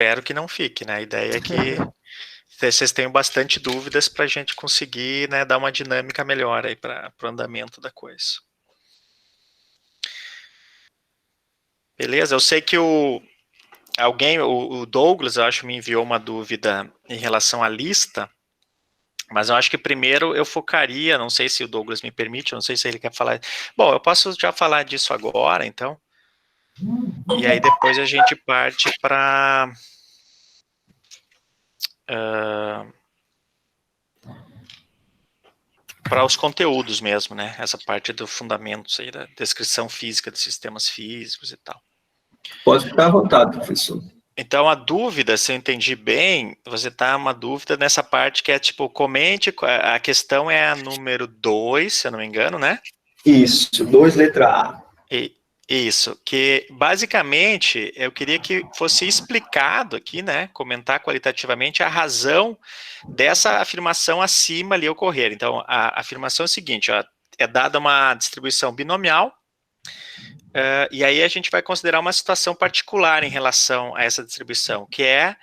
Espero que não fique, né? A ideia é que vocês tenham bastante dúvidas para a gente conseguir, né, dar uma dinâmica melhor aí para o andamento da coisa. Beleza? Eu sei que o Douglas, eu acho, me enviou uma dúvida em relação à lista, mas eu acho que primeiro eu focaria, não sei se o Douglas me permite, não sei se ele quer falar. Bom, eu posso já falar disso agora, então. E aí depois a gente parte para para os conteúdos mesmo, né? Essa parte do fundamentos aí, da descrição física de sistemas físicos e tal. Pode ficar à vontade, professor. Então, a dúvida, se eu entendi bem, você tá uma dúvida nessa parte que é tipo, comente, a questão é a número 2, se eu não me engano, né? Isso, 2 letra A. Isso, que basicamente eu queria que fosse explicado aqui, né, comentar qualitativamente a razão dessa afirmação acima ali ocorrer. Então, a afirmação é a seguinte, ó, é dada uma distribuição binomial, e aí a gente vai considerar uma situação particular em relação a essa distribuição, que é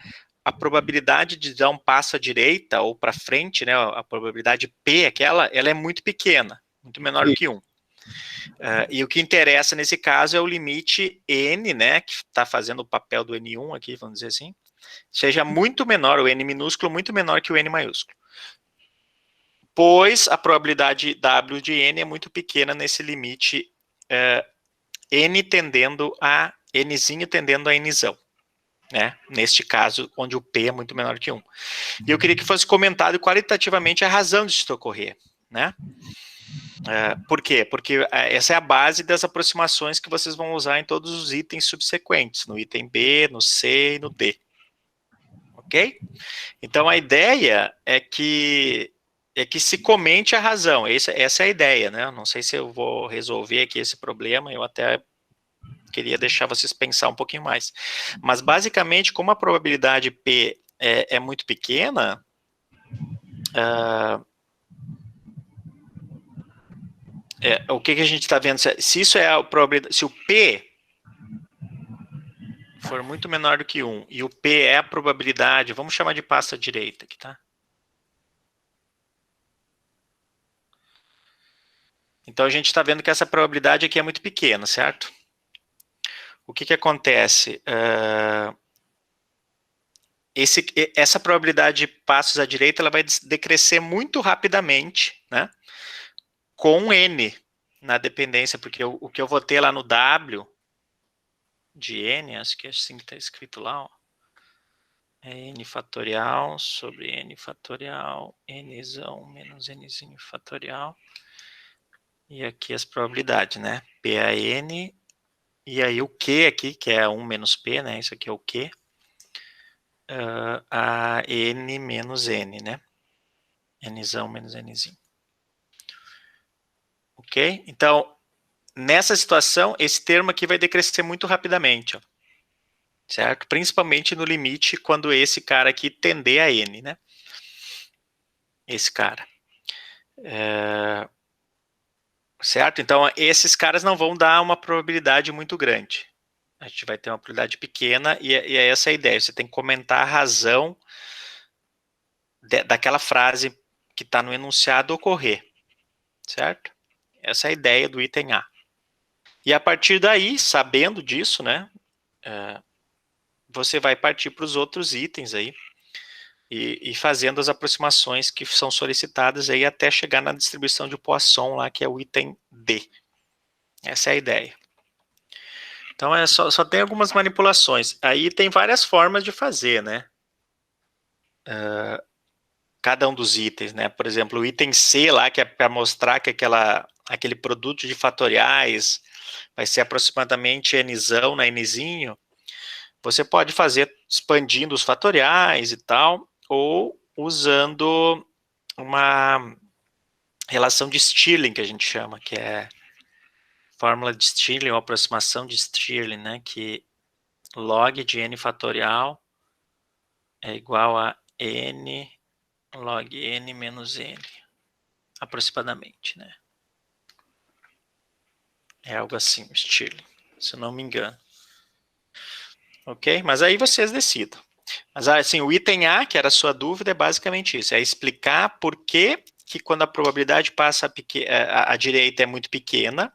a probabilidade de dar um passo à direita ou para frente, né, a probabilidade P, ela é muito pequena, muito menor que 1. E o que interessa nesse caso é o limite N, né, que está fazendo o papel do N1 aqui, vamos dizer assim, seja muito menor, o N minúsculo muito menor que o N maiúsculo. Pois a probabilidade W de N é muito pequena nesse limite N tendendo a Nzinho tendendo a Nzão. Né? Neste caso, onde o P é muito menor que 1. E eu queria que fosse comentado qualitativamente a razão disso ocorrer. Né? Por quê? Porque essa é a base das aproximações que vocês vão usar em todos os itens subsequentes, no item B, no C e no D. Ok? Então, a ideia é que se comente a razão. Essa é a ideia, né? Não sei se eu vou resolver aqui esse problema, eu até queria deixar vocês pensar um pouquinho mais. Mas, basicamente, como a probabilidade P é muito pequena, o que a gente está vendo? Se isso é a probabilidade, se o P for muito menor do que 1 e o P é a probabilidade, vamos chamar de pasta à direita aqui, tá? Então, a gente está vendo que essa probabilidade aqui é muito pequena, certo? O que acontece? Essa probabilidade de passos à direita ela vai decrescer muito rapidamente, né? Com N na dependência, porque o que eu vou ter lá no W de N, acho que é assim que está escrito lá, ó, é N fatorial sobre N fatorial, Nzão menos Nzinho fatorial, e aqui as probabilidades, né? P a N, e aí o Q aqui, que é 1 menos P, né? Isso aqui é o Q, a N menos N, né? Nzão menos Nzinho. Ok? Então, nessa situação, esse termo aqui vai decrescer muito rapidamente, ó, certo? Principalmente no limite quando esse cara aqui tender a N, né? Esse cara. Certo? Então, esses caras não vão dar uma probabilidade muito grande. A gente vai ter uma probabilidade pequena e é essa a ideia. Você tem que comentar a razão daquela frase que está no enunciado ocorrer. Certo? Essa é a ideia do item A. E a partir daí, sabendo disso, né, você vai partir para os outros itens aí e fazendo as aproximações que são solicitadas aí até chegar na distribuição de Poisson lá, que é o item D. Essa é a ideia. Então, só tem algumas manipulações. Aí tem várias formas de fazer, né? Cada um dos itens, né? Por exemplo, o item C lá, que é para mostrar que aquele produto de fatoriais vai ser aproximadamente Nzão na Nzinho. Você pode fazer expandindo os fatoriais e tal, ou usando uma relação de Stirling, que a gente chama, que é fórmula de Stirling, ou aproximação de Stirling, né? Que log de N fatorial é igual a N log N menos N, aproximadamente, né? É algo assim, Stirling, se eu não me engano. Ok? Mas aí vocês decidam. Mas assim, o item A, que era a sua dúvida, é basicamente isso, é explicar por que quando a probabilidade passa à direita é muito pequena,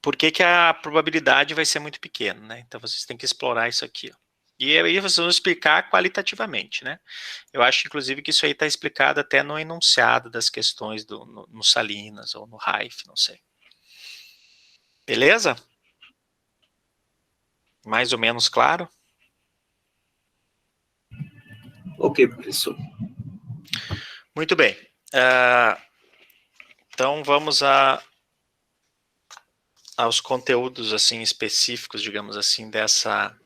por que a probabilidade vai ser muito pequena, né? Então vocês têm que explorar isso aqui, ó. E aí vocês vão explicar qualitativamente, né? Eu acho, inclusive, que isso aí está explicado até no enunciado das questões no Salinas ou no Reif, não sei. Beleza? Mais ou menos claro? Ok, professor. Muito bem. Então vamos aos conteúdos assim específicos, digamos assim, dessa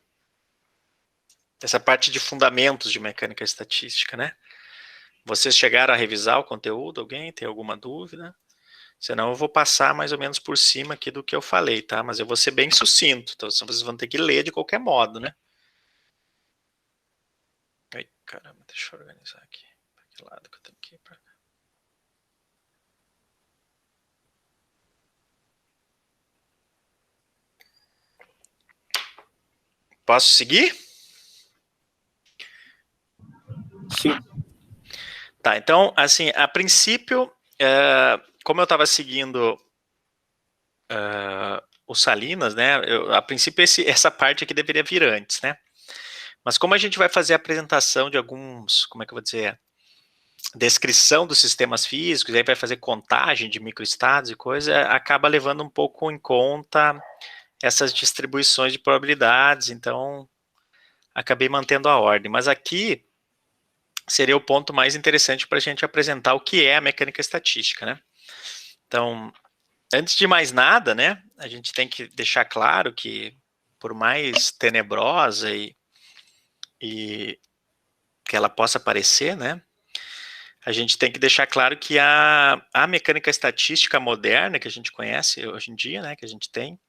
parte de fundamentos de mecânica estatística, né? Vocês chegaram a revisar o conteúdo? Alguém tem alguma dúvida? Senão eu vou passar mais ou menos por cima aqui do que eu falei, tá? Mas eu vou ser bem sucinto, então vocês vão ter que ler de qualquer modo, né? Ai, caramba, deixa eu organizar aqui. Para que lado que eu tenho que ir? Pra cá. Posso seguir? Sim. Tá, então, assim, a princípio, como eu estava seguindo o Salinas, né, a princípio essa parte aqui deveria vir antes, né, mas como a gente vai fazer a apresentação de alguns, como é que eu vou dizer, descrição dos sistemas físicos, aí vai fazer contagem de microestados e coisa, acaba levando um pouco em conta essas distribuições de probabilidades, então acabei mantendo a ordem, mas aqui seria o ponto mais interessante para a gente apresentar o que é a mecânica estatística, né? Então, antes de mais nada, né, a gente tem que deixar claro que, por mais tenebrosa e que ela possa parecer, né, a gente tem que deixar claro que a mecânica estatística moderna que a gente conhece hoje em dia, né, que a gente tem,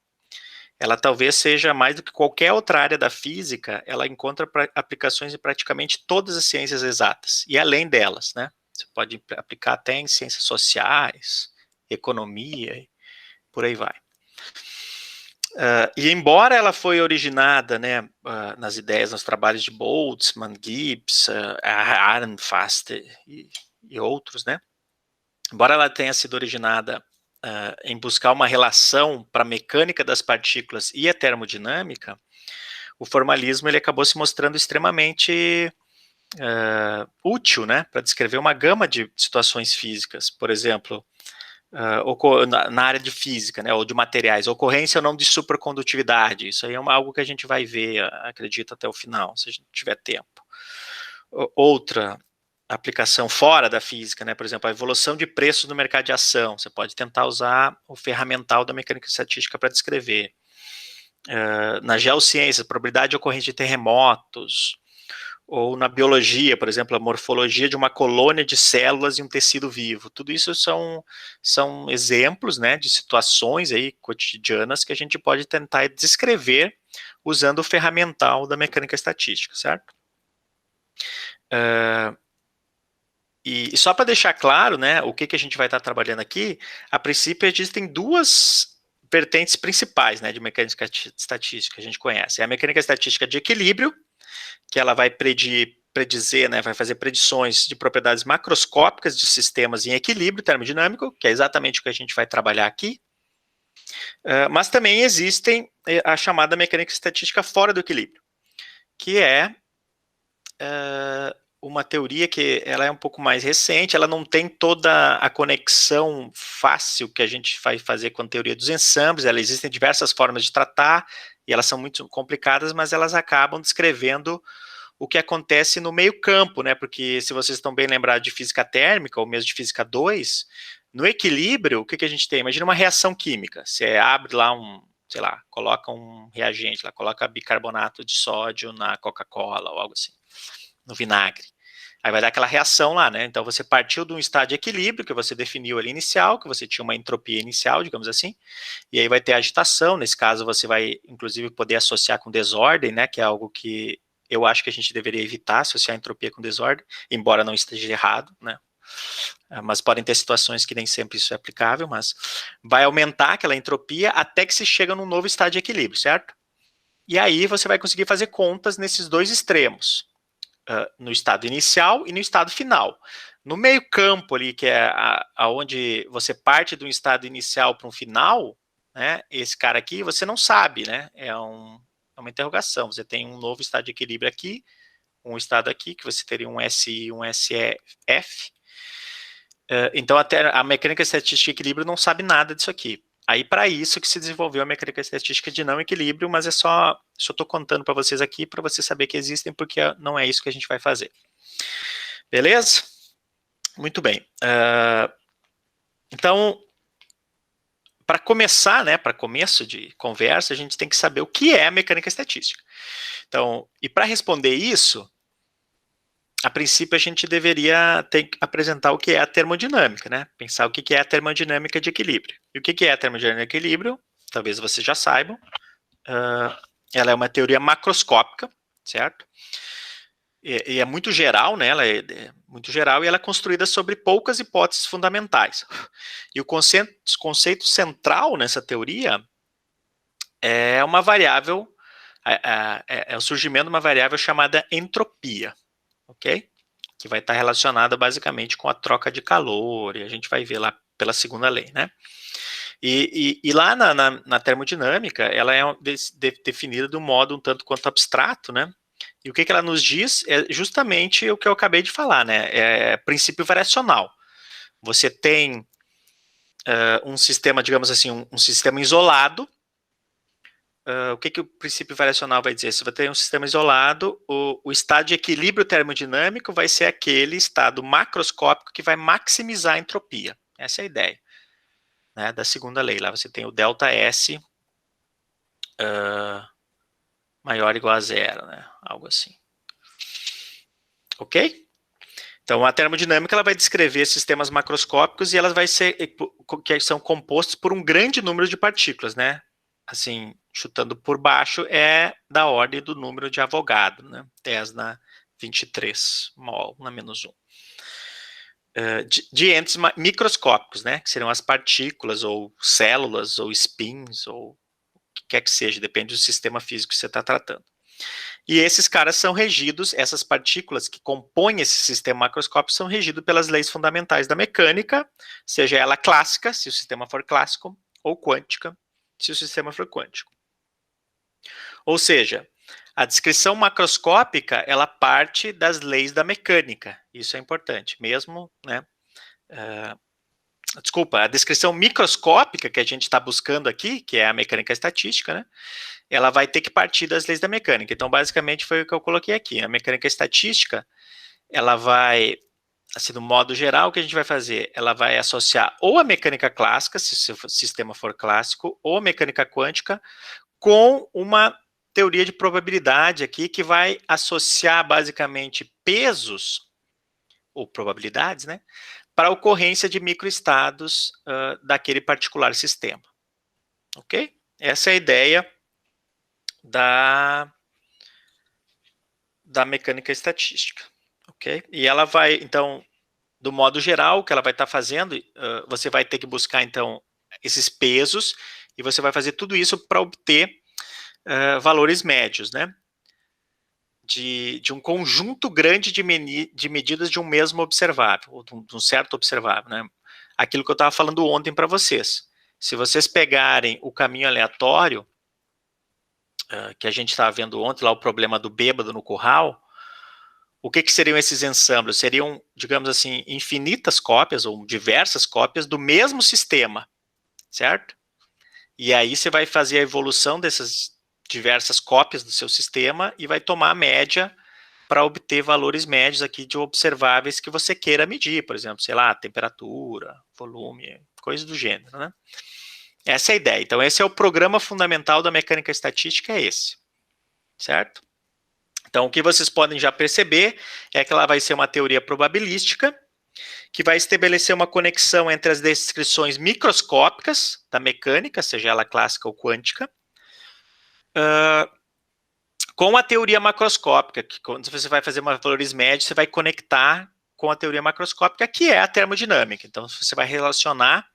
ela talvez seja mais do que qualquer outra área da física, ela encontra aplicações em praticamente todas as ciências exatas, e além delas, né, você pode aplicar até em ciências sociais, economia, por aí vai. E embora ela foi originada, né, nas ideias, nos trabalhos de Boltzmann, Gibbs, Arnfast e outros, né, embora ela tenha sido originada em buscar uma relação para a mecânica das partículas e a termodinâmica, o formalismo ele acabou se mostrando extremamente útil, né, para descrever uma gama de situações físicas, por exemplo, na área de física, né, ou de materiais, ocorrência ou não de supercondutividade, isso aí é algo que a gente vai ver, acredito, até o final, se a gente tiver tempo. Outra aplicação fora da física, né, por exemplo, a evolução de preços no mercado de ação, você pode tentar usar o ferramental da mecânica estatística para descrever. Na geociência, probabilidade de ocorrência de terremotos, ou na biologia, por exemplo, a morfologia de uma colônia de células em um tecido vivo. Tudo isso são exemplos, né, de situações aí cotidianas que a gente pode tentar descrever usando o ferramental da mecânica estatística, certo? E só para deixar claro, né, o que a gente vai estar trabalhando aqui, a princípio existem duas vertentes principais, né, de mecânica estatística que a gente conhece. É a mecânica estatística de equilíbrio, que ela vai predizer, né, vai fazer predições de propriedades macroscópicas de sistemas em equilíbrio termodinâmico, que é exatamente o que a gente vai trabalhar aqui. Mas também existem a chamada mecânica estatística fora do equilíbrio, que é uma teoria que ela é um pouco mais recente, ela não tem toda a conexão fácil que a gente vai fazer com a teoria dos ensembles, ela existem diversas formas de tratar, e elas são muito complicadas, mas elas acabam descrevendo o que acontece no meio campo, né, porque se vocês estão bem lembrados de física térmica, ou mesmo de física 2, no equilíbrio, o que a gente tem? Imagina uma reação química, você abre lá sei lá, coloca um reagente, lá, coloca bicarbonato de sódio na Coca-Cola, ou algo assim, no vinagre. Aí vai dar aquela reação lá, né? Então você partiu de um estado de equilíbrio que você definiu ali inicial, que você tinha uma entropia inicial, digamos assim, e aí vai ter agitação. Nesse caso você vai, inclusive, poder associar com desordem, né? Que é algo que eu acho que a gente deveria evitar, associar entropia com desordem, embora não esteja errado, né? Mas podem ter situações que nem sempre isso é aplicável, mas vai aumentar aquela entropia até que se chega num novo estado de equilíbrio, certo? E aí você vai conseguir fazer contas nesses dois extremos, no estado inicial e no estado final. No meio campo ali, que é aonde você parte de um estado inicial para um final, né, esse cara aqui, você não sabe, né, é uma interrogação. Você tem um novo estado de equilíbrio aqui, um estado aqui, que você teria um SI e um SF. Então, até a mecânica estatística de equilíbrio não sabe nada disso aqui. Aí, para isso que se desenvolveu a mecânica estatística de não equilíbrio, mas só estou contando para vocês aqui, para você saber que existem, porque não é isso que a gente vai fazer. Beleza? Muito bem. Então, para começar, né, para começo de conversa, a gente tem que saber o que é a mecânica estatística. Então, e para responder isso, a princípio a gente deveria apresentar o que é a termodinâmica, né? Pensar o que é a termodinâmica de equilíbrio. E o que é a termodinâmica de equilíbrio? Talvez vocês já saibam. Ela é uma teoria macroscópica, certo? E é muito geral, né? Ela é muito geral e ela é construída sobre poucas hipóteses fundamentais. E o conceito central nessa teoria é uma variável, é o surgimento de uma variável chamada entropia. Ok? Que vai estar relacionada basicamente com a troca de calor, e a gente vai ver lá pela segunda lei, né? E lá na termodinâmica, ela é definida de um modo um tanto quanto abstrato, né? E o que ela nos diz é justamente o que eu acabei de falar, né? É princípio variacional. Você tem um sistema, digamos assim, um sistema isolado. O que o princípio variacional vai dizer? Se você tem um sistema isolado, o estado de equilíbrio termodinâmico vai ser aquele estado macroscópico que vai maximizar a entropia. Essa é a ideia, né, da segunda lei. Lá você tem o ΔS maior ou igual a zero, né, algo assim. Ok? Então, a termodinâmica ela vai descrever sistemas macroscópicos e elas vai ser, que são compostos por um grande número de partículas, né? Assim, chutando por baixo, é da ordem do número de Avogadro, né? 10 na 23 mol na menos 1. De entes microscópicos, né? Que seriam as partículas, ou células, ou spins, ou o que quer que seja, depende do sistema físico que você está tratando. E esses caras são regidos, essas partículas que compõem esse sistema macroscópico são regidos pelas leis fundamentais da mecânica, seja ela clássica, se o sistema for clássico, ou quântica, se o sistema for quântico. Ou seja, a descrição macroscópica, ela parte das leis da mecânica, isso é importante, mesmo, né, desculpa, a descrição microscópica que a gente está buscando aqui, que é a mecânica estatística, né, ela vai ter que partir das leis da mecânica. Então, basicamente, foi o que eu coloquei aqui. A mecânica estatística, ela vai, assim, no modo geral, o que a gente vai fazer? Ela vai associar ou a mecânica clássica, se o sistema for clássico, ou a mecânica quântica, com uma teoria de probabilidade aqui, que vai associar, basicamente, pesos, ou probabilidades, né, para a ocorrência de microestados daquele particular sistema. Ok? Essa é a ideia da mecânica estatística, ok? E ela vai, então, do modo geral, o que ela vai estar fazendo, você vai ter que buscar, então, esses pesos, e você vai fazer tudo isso para obter valores médios, né? De um conjunto grande de medidas de um mesmo observável, ou de um certo observável, né? Aquilo que eu estava falando ontem para vocês. Se vocês pegarem o caminho aleatório, que a gente estava vendo ontem, lá o problema do bêbado no curral, o que seriam esses ensembles? Seriam, digamos assim, infinitas cópias, ou diversas cópias do mesmo sistema, certo? E aí você vai fazer a evolução dessas diversas cópias do seu sistema e vai tomar a média para obter valores médios aqui de observáveis que você queira medir, por exemplo, sei lá, temperatura, volume, coisas do gênero, né? Essa é a ideia. Então, esse é o programa fundamental da mecânica estatística, é esse, certo? Então, o que vocês podem já perceber é que ela vai ser uma teoria probabilística, que vai estabelecer uma conexão entre as descrições microscópicas da mecânica, seja ela clássica ou quântica, com a teoria macroscópica, que quando você vai fazer valores médios, você vai conectar com a teoria macroscópica, que é a termodinâmica. Então, você vai relacionar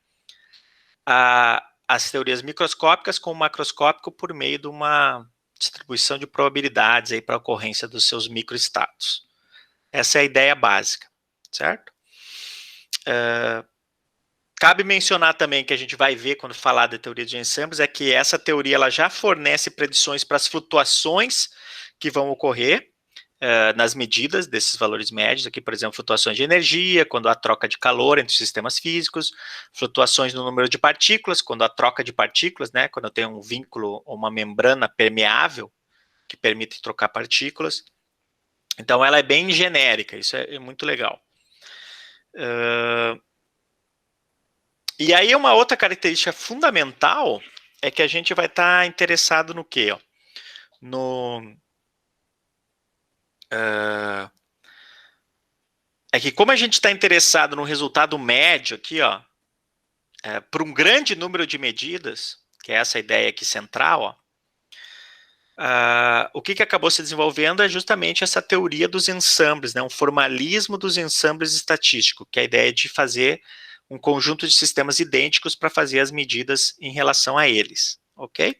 as teorias microscópicas com o macroscópico por meio de uma distribuição de probabilidades aí para a ocorrência dos seus microestados. Essa é a ideia básica, certo? Cabe mencionar também que a gente vai ver quando falar da teoria de ensembles, é que essa teoria ela já fornece predições para as flutuações que vão ocorrer nas medidas desses valores médios, aqui, por exemplo, flutuações de energia, quando há troca de calor entre sistemas físicos, flutuações no número de partículas, quando há troca de partículas, né, quando eu tenho um vínculo ou uma membrana permeável que permite trocar partículas. Então, ela é bem genérica, isso é muito legal. E aí, uma outra característica fundamental é que a gente vai estar interessado no quê? Ó? É que como a gente está interessado no resultado médio aqui, ó, para um grande número de medidas, que é essa ideia aqui central, ó, o que acabou se desenvolvendo é justamente essa teoria dos ensembles, né, um formalismo dos ensembles estatísticos, que é a ideia de fazer um conjunto de sistemas idênticos para fazer as medidas em relação a eles, ok?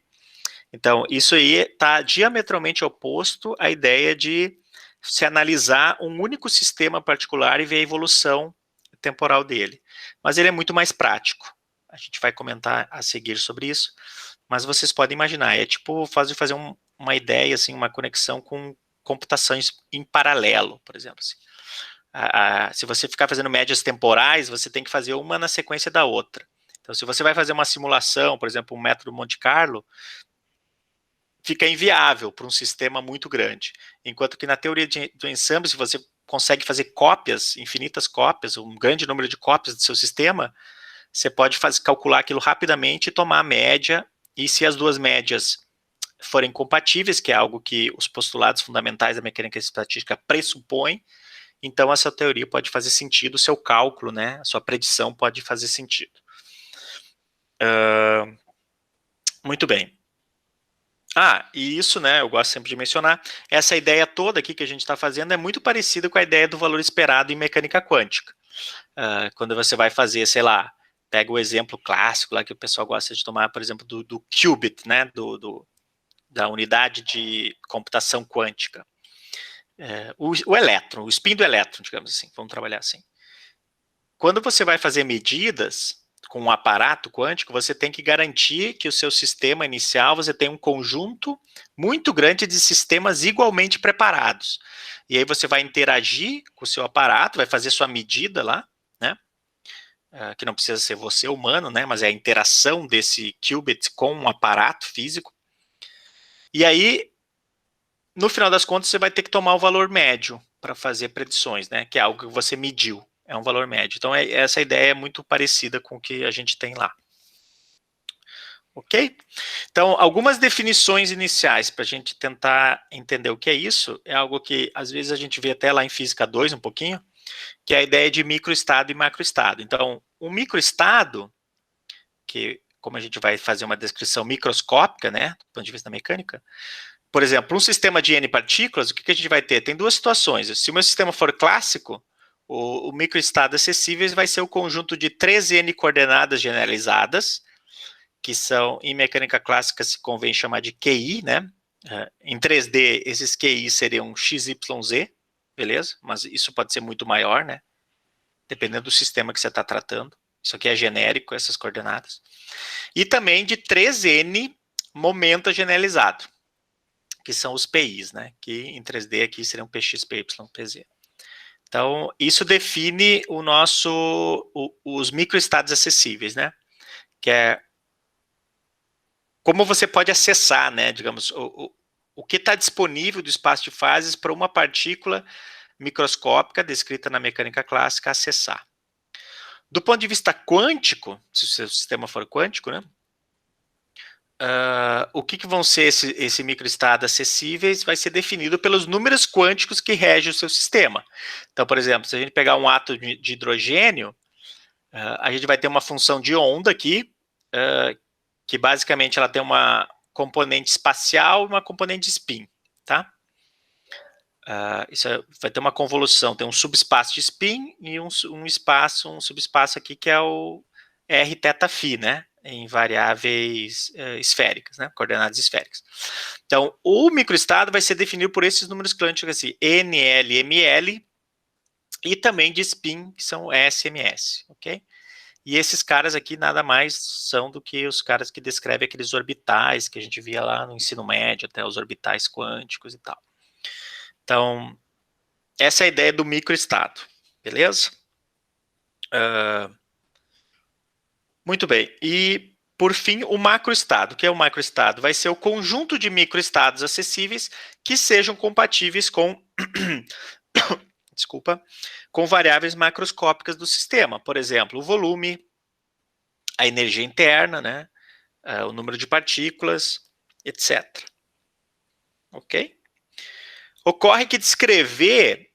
Então, isso aí está diametralmente oposto à ideia de se analisar um único sistema particular e ver a evolução temporal dele. Mas ele é muito mais prático. A gente vai comentar a seguir sobre isso, mas vocês podem imaginar, é tipo fazer uma ideia, assim, uma conexão com computações em paralelo, por exemplo. Assim. Se você ficar fazendo médias temporais, você tem que fazer uma na sequência da outra. Então, se você vai fazer uma simulação, por exemplo, um método Monte Carlo, fica inviável para um sistema muito grande. Enquanto que na teoria do ensemble, se você consegue fazer cópias, infinitas cópias, um grande número de cópias do seu sistema, você pode calcular aquilo rapidamente e tomar a média, e se as duas médias forem compatíveis, que é algo que os postulados fundamentais da mecânica estatística pressupõem, então essa teoria pode fazer sentido, o seu cálculo, né, a sua predição pode fazer sentido. Muito bem. E isso, né, eu gosto sempre de mencionar, essa ideia toda aqui que a gente está fazendo é muito parecida com a ideia do valor esperado em mecânica quântica. Quando você vai fazer, sei lá, pega o exemplo clássico lá que o pessoal gosta de tomar, por exemplo, do qubit, né, da unidade de computação quântica. O elétron, o spin do elétron, digamos assim, vamos trabalhar assim. Quando você vai fazer medidas com um aparato quântico, você tem que garantir que o seu sistema inicial, você tem um conjunto muito grande de sistemas igualmente preparados. E aí você vai interagir com o seu aparato, vai fazer sua medida lá, né? Que não precisa ser você humano, né? Mas é a interação desse qubit com um aparato físico. E aí, no final das contas, você vai ter que tomar o valor médio para fazer predições, né? Que é algo que você mediu. É um valor médio. Então, essa ideia é muito parecida com o que a gente tem lá. Ok? Então, algumas definições iniciais para a gente tentar entender o que é isso, é algo que às vezes a gente vê até lá em Física 2 um pouquinho, que é a ideia de microestado e macroestado. Então, um microestado, que como a gente vai fazer uma descrição microscópica, né, do ponto de vista da mecânica, por exemplo, um sistema de N partículas, o que a gente vai ter? Tem duas situações. Se o meu sistema for clássico, o microestado acessível vai ser o conjunto de 3N coordenadas generalizadas, que são, em mecânica clássica, se convém chamar de QI, né? Em 3D, esses QI seriam XYZ, beleza? Mas isso pode ser muito maior, né? Dependendo do sistema que você está tratando. Isso aqui é genérico, essas coordenadas. E também de 3N momento generalizado, que são os PIs, né? Que em 3D aqui seriam PX, PY, PZ. Então, isso define os microestados acessíveis, né? Que é como você pode acessar, né? Digamos, o que está disponível do espaço de fases para uma partícula microscópica descrita na mecânica clássica acessar. Do ponto de vista quântico, se o seu sistema for quântico, né? O que vão ser esse microestado acessíveis vai ser definido pelos números quânticos que regem o seu sistema. Então, por exemplo, se a gente pegar um átomo de hidrogênio, a gente vai ter uma função de onda aqui, que basicamente ela tem uma componente espacial e uma componente de spin, tá? Isso vai ter uma convolução, tem um subespaço de spin e um subespaço aqui que é o R θφ, né? em variáveis esféricas, né? Coordenadas esféricas. Então, o microestado vai ser definido por esses números quânticos assim, N, L, M, L, e também de spin, que são S, M, S, ok? E esses caras aqui nada mais são do que os caras que descrevem aqueles orbitais que a gente via lá no ensino médio, até os orbitais quânticos e tal. Então, essa é a ideia do microestado, beleza? Muito bem. E, por fim, o macroestado. O que é o macroestado? Vai ser o conjunto de microestados acessíveis que sejam compatíveis com desculpa, com variáveis macroscópicas do sistema. Por exemplo, o volume, a energia interna, né, o número de partículas, etc. Ok? Ocorre que descrever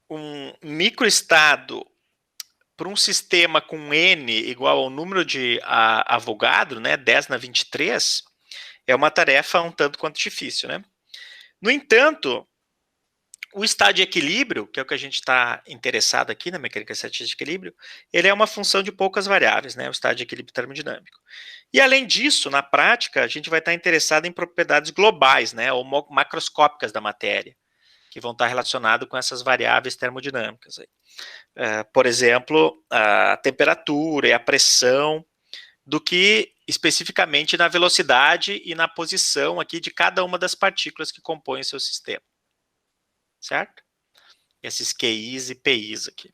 um microestado para um sistema com n igual ao número de Avogadro, né, 10 na 23, é uma tarefa um tanto quanto difícil, né? No entanto, o estado de equilíbrio, que é o que a gente está interessado aqui na mecânica estatística de equilíbrio, ele é uma função de poucas variáveis, né, o estado de equilíbrio termodinâmico. E além disso, na prática, a gente vai estar interessado em propriedades globais, né, ou macroscópicas da matéria, que vão estar relacionadas com essas variáveis termodinâmicas. Por exemplo, a temperatura e a pressão, do que especificamente na velocidade e na posição aqui de cada uma das partículas que compõem o seu sistema. Certo? Esses QIs e PIs aqui.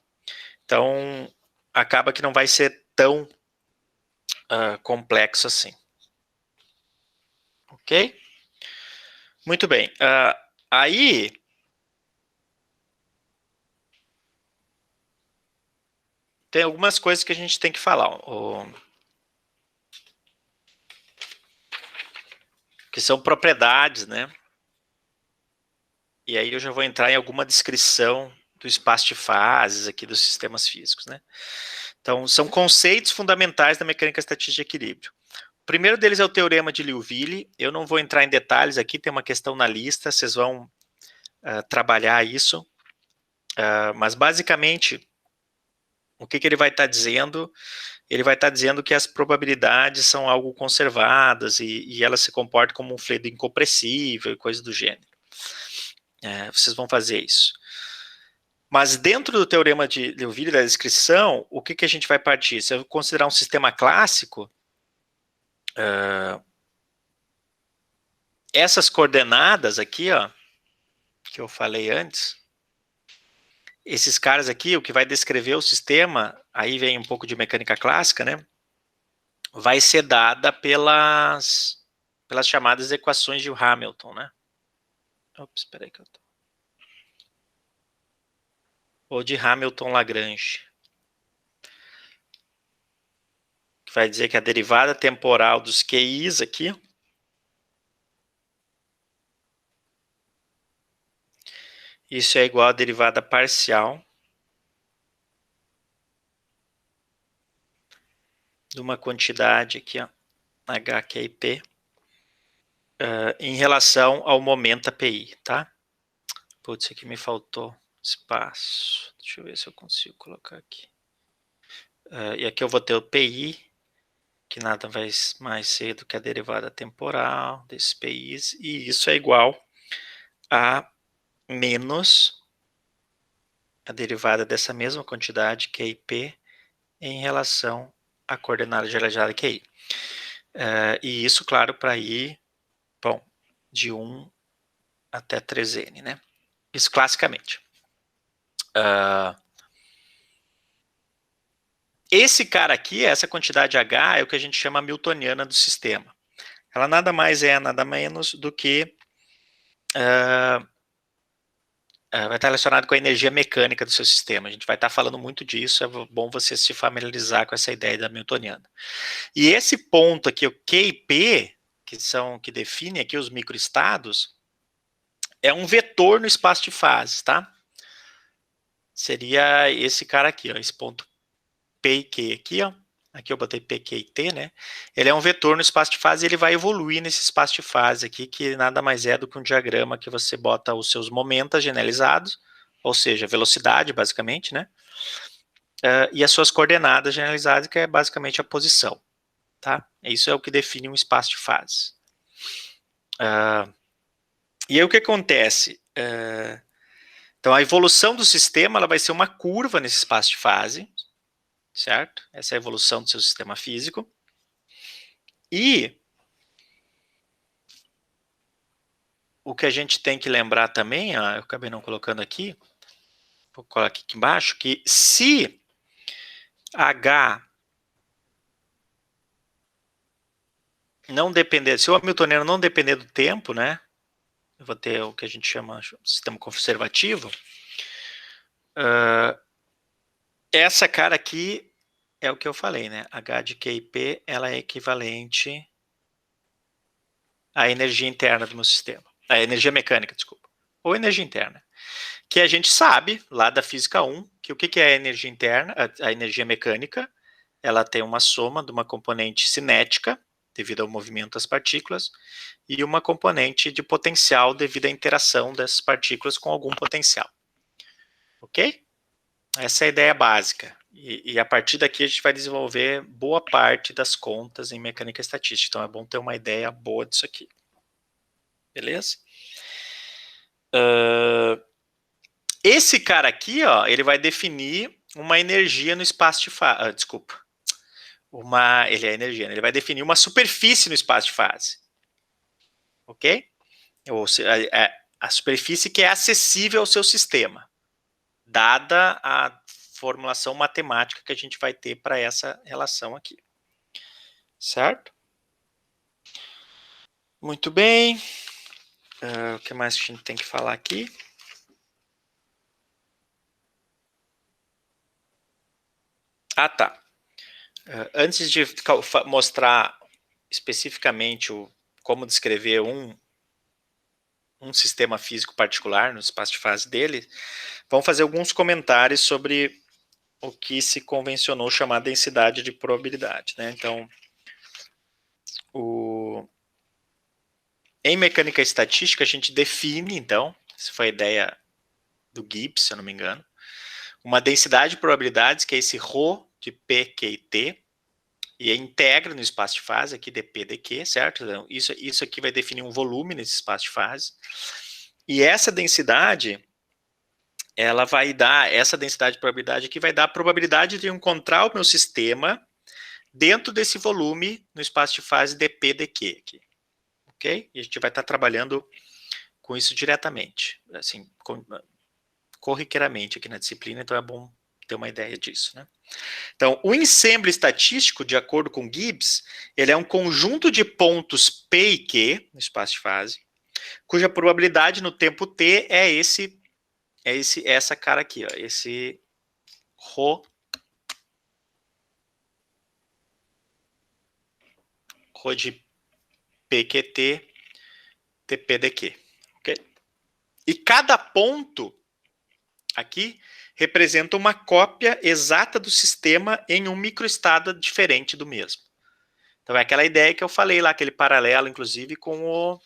Então, acaba que não vai ser tão complexo assim. Ok? Muito bem. Aí, tem algumas coisas que a gente tem que falar. Que são propriedades, né? E aí eu já vou entrar em alguma descrição do espaço de fases aqui dos sistemas físicos, né? Então, são conceitos fundamentais da mecânica estatística de equilíbrio. O primeiro deles é o teorema de Liouville. Eu não vou entrar em detalhes aqui, tem uma questão na lista, vocês vão trabalhar isso. Mas, basicamente, o que ele vai estar dizendo? Ele vai estar dizendo que as probabilidades são algo conservadas e elas se comportam como um fluido incompressível e coisa do gênero. Vocês vão fazer isso. Mas dentro do teorema de Liouville, da descrição, o que a gente vai partir? Se eu considerar um sistema clássico, essas coordenadas aqui, ó, que eu falei antes, esses caras aqui, o que vai descrever o sistema, aí vem um pouco de mecânica clássica, né? Vai ser dada pelas chamadas equações de Hamilton, né? Ops, espera aí que eu tô... Ou de Hamilton-Lagrange. Que vai dizer que a derivada temporal dos QIs aqui isso é igual à derivada parcial de uma quantidade aqui, ó, H, Q e P, em relação ao momento API, tá? Putz, aqui me faltou espaço. Deixa eu ver se eu consigo colocar aqui. E aqui eu vou ter o PI, que nada mais ser do que a derivada temporal desses PIs, e isso é igual a menos a derivada dessa mesma quantidade, QIP, em relação à coordenada geralizada QI. E isso, claro, para ir, bom, de 1 até 3N, né? Isso classicamente. Esse cara aqui, essa quantidade H, é o que a gente chama hamiltoniana do sistema. Ela nada mais é, nada menos do que vai estar relacionado com a energia mecânica do seu sistema. A gente vai estar falando muito disso, é bom você se familiarizar com essa ideia da hamiltoniana. E esse ponto aqui, o Q e P, que definem aqui os microestados, é um vetor no espaço de fases, tá? Seria esse cara aqui, ó, esse ponto P e Q aqui, ó. Aqui eu botei P, Q e T, né? Ele é um vetor no espaço de fase e ele vai evoluir nesse espaço de fase aqui, que nada mais é do que um diagrama que você bota os seus momentos generalizados, ou seja, velocidade, basicamente, né? e as suas coordenadas generalizadas, que é basicamente a posição. Tá? Isso é o que define um espaço de fase. E aí o que acontece? Então a evolução do sistema ela vai ser uma curva nesse espaço de fase, certo? Essa é a evolução do seu sistema físico. E o que a gente tem que lembrar também, ó, eu acabei não colocando aqui, vou colocar aqui embaixo, que se H não depender, se o hamiltoniano não depender do tempo, né? Eu vou ter o que a gente chama de sistema conservativo. Essa cara aqui é o que eu falei, né? H de Q e P, ela é equivalente à energia interna do meu sistema. A energia mecânica, desculpa. Ou energia interna. Que a gente sabe, lá da física 1, que o que é a energia interna, a energia mecânica, ela tem uma soma de uma componente cinética, devido ao movimento das partículas, e uma componente de potencial devido à interação dessas partículas com algum potencial. Ok? Essa é a ideia básica. E a partir daqui a gente vai desenvolver boa parte das contas em mecânica estatística. Então é bom ter uma ideia boa disso aqui. Beleza? Esse cara aqui, ó, ele vai definir uma energia no espaço de fase. Desculpa. Ele é energia, né? Ele vai definir uma superfície no espaço de fase. Ok? Ou seja, a superfície que é acessível ao seu sistema, dada a formulação matemática que a gente vai ter para essa relação aqui. Certo? Muito bem. O que mais que a gente tem que falar aqui? Ah, tá. Antes de mostrar especificamente como descrever um sistema físico particular no espaço de fase dele, vamos fazer alguns comentários sobre o que se convencionou chamar densidade de probabilidade, né? Então, em mecânica estatística, a gente define, então, essa foi a ideia do Gibbs, se eu não me engano, uma densidade de probabilidades, que é esse ρ de P, Q e T, e integra no espaço de fase, aqui dp, dq, certo? Então, isso aqui vai definir um volume nesse espaço de fase. E essa densidade, ela vai dar, essa densidade de probabilidade aqui vai dar a probabilidade de encontrar o meu sistema dentro desse volume no espaço de fase dp, dq aqui. Ok? E a gente vai estar trabalhando com isso diretamente, assim, corriqueiramente aqui na disciplina, então é bom ter uma ideia disso, né? Então, o ensemble estatístico, de acordo com Gibbs, ele é um conjunto de pontos P e Q, no espaço de fase, cuja probabilidade no tempo T é essa cara aqui, ó, esse ρ de PQT, TPDQ. Okay? E cada ponto aqui representa uma cópia exata do sistema em um microestado diferente do mesmo. Então é aquela ideia que eu falei lá, aquele paralelo, inclusive, com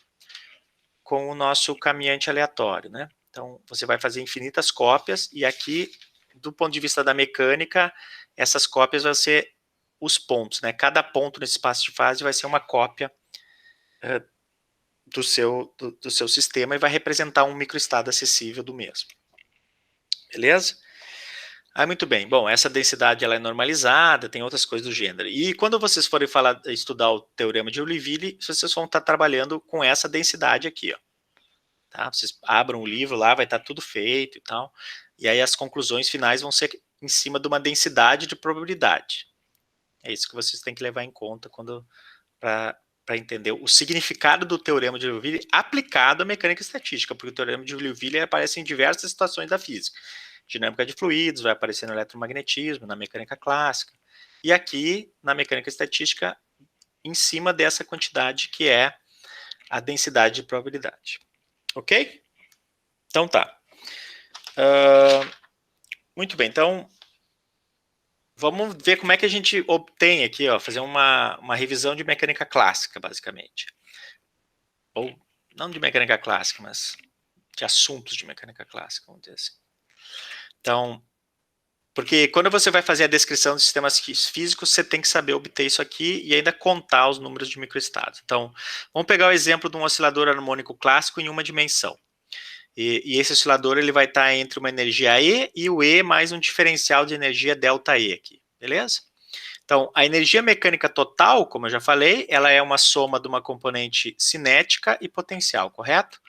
o nosso caminhante aleatório, né? Então você vai fazer infinitas cópias e aqui, do ponto de vista da mecânica, essas cópias vão ser os pontos, né? Cada ponto nesse espaço de fase vai ser uma cópia do seu sistema e vai representar um microestado acessível do mesmo. Beleza? Muito bem. Bom, essa densidade ela é normalizada, tem outras coisas do gênero. E quando vocês forem estudar o teorema de Liouville, vocês vão estar trabalhando com essa densidade aqui, ó. Tá? Vocês abram o livro lá, vai estar tudo feito e tal. E aí as conclusões finais vão ser em cima de uma densidade de probabilidade. É isso que vocês têm que levar em conta para entender o significado do teorema de Liouville aplicado à mecânica estatística, porque o teorema de Liouville aparece em diversas situações da física. Dinâmica de fluidos, vai aparecer no eletromagnetismo, na mecânica clássica. E aqui, na mecânica estatística, em cima dessa quantidade que é a densidade de probabilidade. Ok? Então tá. Muito bem, então vamos ver como é que a gente obtém aqui, ó, fazer uma revisão de mecânica clássica, basicamente. Ou não de mecânica clássica, mas de assuntos de mecânica clássica, vamos dizer assim. Então, Porque quando você vai fazer a descrição de sistemas físicos, você tem que saber obter isso aqui e ainda contar os números de microestados. Então, vamos pegar o exemplo de um oscilador harmônico clássico em uma dimensão. E esse oscilador ele vai estar entre uma energia E e o E mais um diferencial de energia ΔE aqui, beleza? Então, a energia mecânica total, como eu já falei, ela é uma soma de uma componente cinética e potencial, correto?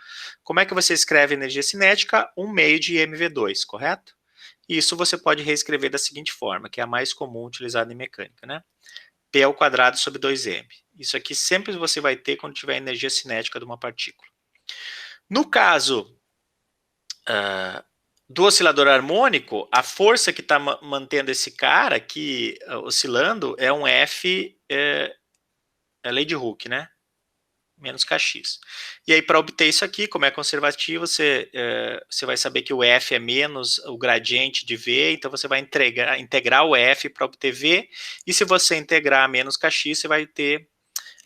Como é que você escreve energia cinética? 1/2 de mv2, correto? Isso você pode reescrever da seguinte forma, que é a mais comum utilizada em mecânica, né? P ao quadrado sobre 2m. Isso aqui sempre você vai ter quando tiver energia cinética de uma partícula. No caso do oscilador harmônico, a força que está mantendo esse cara aqui oscilando é um F, é lei de Hooke, né? Menos Kx. E aí, para obter isso aqui, como é conservativo, você vai saber que o F é menos o gradiente de V, então você vai integrar o F para obter V, e se você integrar menos Kx, você vai ter,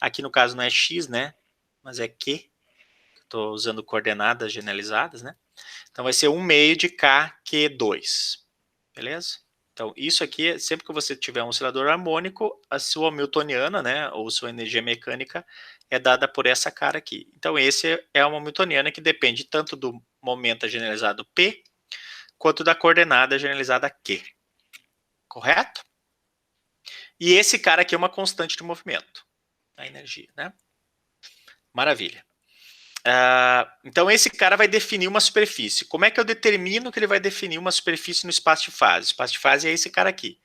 aqui no caso não é X, né? Mas é Q, estou usando coordenadas generalizadas, né? Então vai ser 1/2 de Kq2, beleza? Então isso aqui, sempre que você tiver um oscilador harmônico, a sua hamiltoniana, né, ou sua energia mecânica, é dada por essa cara aqui. Então esse é uma hamiltoniana que depende tanto do momento generalizado P, quanto da coordenada generalizada Q, correto? E esse cara aqui é uma constante de movimento, a energia, né? Maravilha. Então esse cara vai definir uma superfície. Como é que eu determino que ele vai definir uma superfície no espaço de fase? O espaço de fase é esse cara aqui.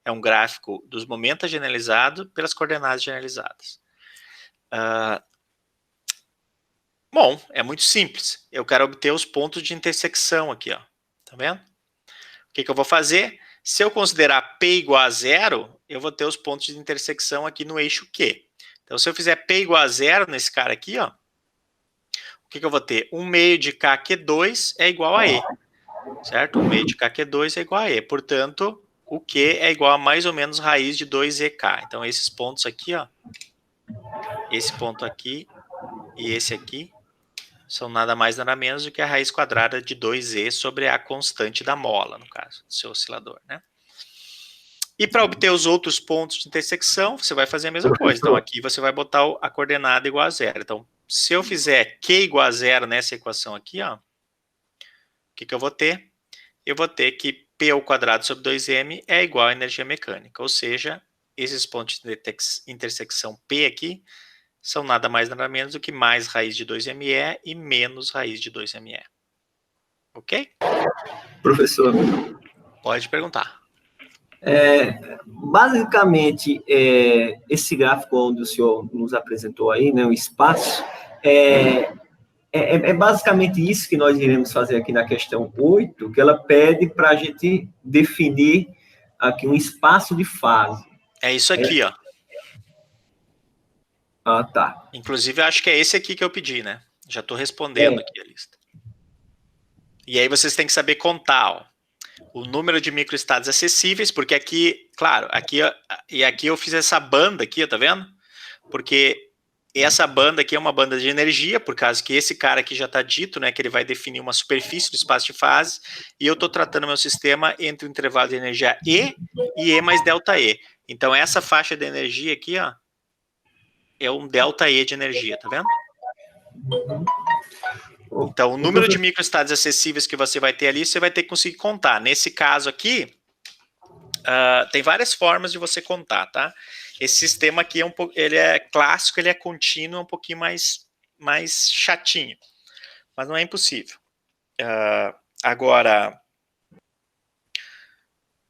É um gráfico dos momentos generalizado pelas coordenadas generalizadas. Bom, é muito simples. Eu quero obter os pontos de intersecção aqui, ó. Tá vendo? O que eu vou fazer? Se eu considerar P igual a zero, eu vou ter os pontos de intersecção aqui no eixo Q. Então, se eu fizer P igual a zero nesse cara aqui, ó, o que eu vou ter? 1/2 de Kq2 é igual a E, certo? 1/2 de Kq2 é igual a E. Portanto, o Q é igual a mais ou menos raiz de 2EK. Então, esses pontos aqui, ó, esse ponto aqui e esse aqui, são nada mais nada menos do que a raiz quadrada de 2E sobre a constante da mola, no caso, do seu oscilador, né? E para obter os outros pontos de intersecção, você vai fazer a mesma coisa. Então, aqui você vai botar a coordenada igual a zero. Então, se eu fizer Q igual a zero nessa equação aqui, ó, o que eu vou ter? Eu vou ter que P ao quadrado sobre 2m é igual a energia mecânica. Ou seja, esses pontos de intersecção P aqui são nada mais nada menos do que mais raiz de 2me e menos raiz de 2me. Ok? Professor, Pode perguntar. basicamente, esse gráfico onde o senhor nos apresentou aí, né, o espaço, é basicamente isso que nós iremos fazer aqui na questão 8, que ela pede para a gente definir aqui um espaço de fase. É isso aqui, ó. Ah, tá. Inclusive, acho que é esse aqui que eu pedi, né? Já estou respondendo aqui a lista. E aí vocês têm que saber contar, ó, o número de microestados acessíveis, porque aqui, claro, aqui eu fiz essa banda aqui, tá vendo? Porque essa banda aqui é uma banda de energia, por causa que esse cara aqui já está dito, né, que ele vai definir uma superfície do espaço de fase, e eu estou tratando meu sistema entre o intervalo de energia E e E mais ΔE. Então essa faixa de energia aqui, ó, é um ΔE de energia, tá vendo? Então, o número de microestados acessíveis que você vai ter ali, você vai ter que conseguir contar. Nesse caso aqui, tem várias formas de você contar, tá? Esse sistema aqui ele é clássico, ele é contínuo, é um pouquinho mais chatinho, mas não é impossível. Agora,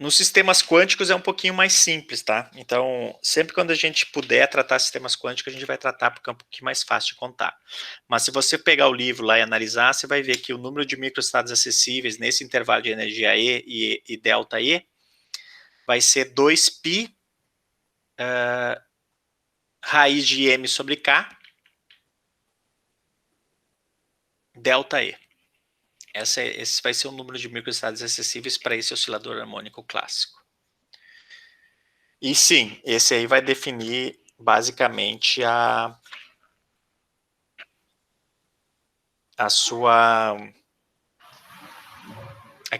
nos sistemas quânticos é um pouquinho mais simples, tá? Então, sempre quando a gente puder tratar sistemas quânticos, a gente vai tratar porque é um pouquinho mais fácil de contar. Mas se você pegar o livro lá e analisar, você vai ver que o número de microestados acessíveis nesse intervalo de energia E e ΔE vai ser 2π raiz de m sobre k ΔE. Esse vai ser o número de microestados acessíveis para esse oscilador harmônico clássico. E sim, esse aí vai definir basicamente a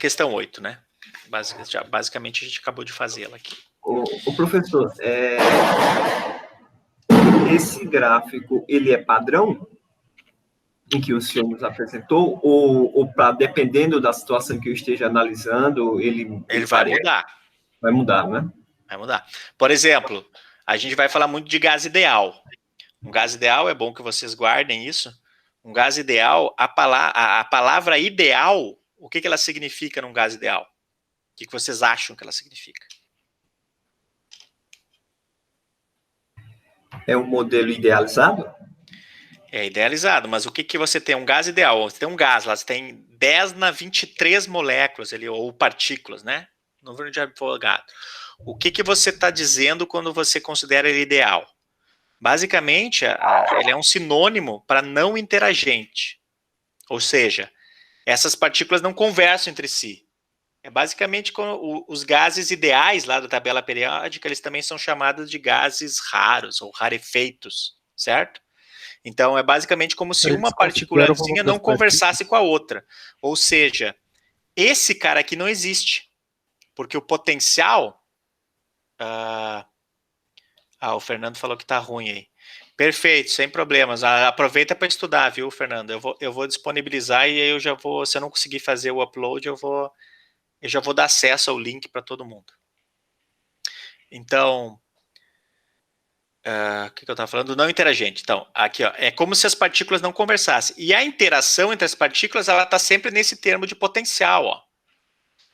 questão 8, né? Basicamente, a gente acabou de fazê-la aqui. O professor, esse gráfico, ele é padrão em que o senhor nos apresentou, ou dependendo da situação que eu esteja analisando, ele vai mudar. Vai mudar, né? Vai mudar. Por exemplo, a gente vai falar muito de gás ideal. Um gás ideal, é bom que vocês guardem isso. Um gás ideal, a palavra ideal, o que ela significa num gás ideal? O que vocês acham que ela significa? É um modelo idealizado? É idealizado, mas o que você tem? Um gás ideal. Você tem um gás lá, você tem 10 na 23 moléculas, ali, ou partículas, né? Número de Avogadro. O que você está dizendo quando você considera ele ideal? Basicamente, ele é um sinônimo para não interagente. Ou seja, essas partículas não conversam entre si. É basicamente os gases ideais lá da tabela periódica, eles também são chamados de gases raros ou rarefeitos, certo? Então, é basicamente como se uma partículazinha não conversasse com a outra. Ou seja, esse cara aqui não existe, porque o potencial... o Fernando falou que tá ruim aí. Perfeito, sem problemas. Aproveita para estudar, viu, Fernando? Eu vou disponibilizar e aí eu já vou... Se eu não conseguir fazer o upload, eu já vou dar acesso ao link para todo mundo. Então... o que eu estava falando? Não interagente. Então, aqui, ó, é como se as partículas não conversassem. E a interação entre as partículas, ela está sempre nesse termo de potencial, ó.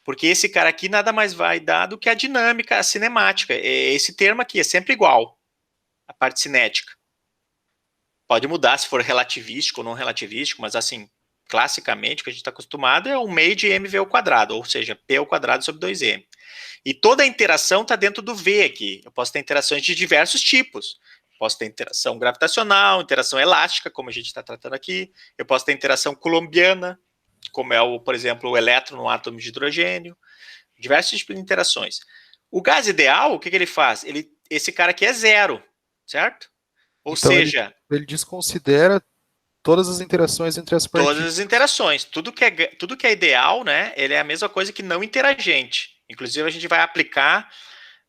Porque esse cara aqui nada mais vai dar do que a dinâmica, a cinemática. Esse termo aqui é sempre igual, a parte cinética. Pode mudar se for relativístico ou não relativístico, mas assim, classicamente, o que a gente está acostumado é um meio de mv ao quadrado, ou seja, p ao quadrado sobre 2m. E toda a interação está dentro do V aqui. Eu posso ter interações de diversos tipos. Posso ter interação gravitacional, interação elástica, como a gente está tratando aqui. Eu posso ter interação coulombiana, como é, por exemplo, o elétron no átomo de hidrogênio. Diversos tipos de interações. O gás ideal, o que ele faz? Esse cara aqui é zero, certo? Ou então seja... Ele desconsidera todas as interações entre as partículas. Todas as interações. Tudo que é ideal, né? Ele é a mesma coisa que não interagente. Inclusive, a gente vai aplicar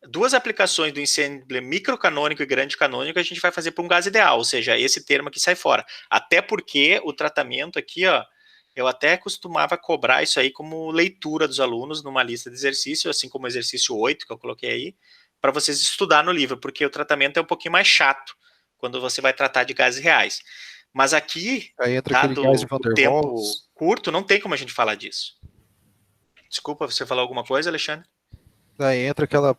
duas aplicações do ensemble microcanônico e grande canônico, a gente vai fazer para um gás ideal, ou seja, esse termo aqui sai fora. Até porque o tratamento aqui, ó, eu até costumava cobrar isso aí como leitura dos alunos numa lista de exercício, assim como o exercício 8 que eu coloquei aí, para vocês estudar no livro, porque o tratamento é um pouquinho mais chato quando você vai tratar de gases reais. Mas aqui, dado o tempo curto, não tem como a gente falar disso. Desculpa, você falou alguma coisa, Alexandre? Daí entra aquela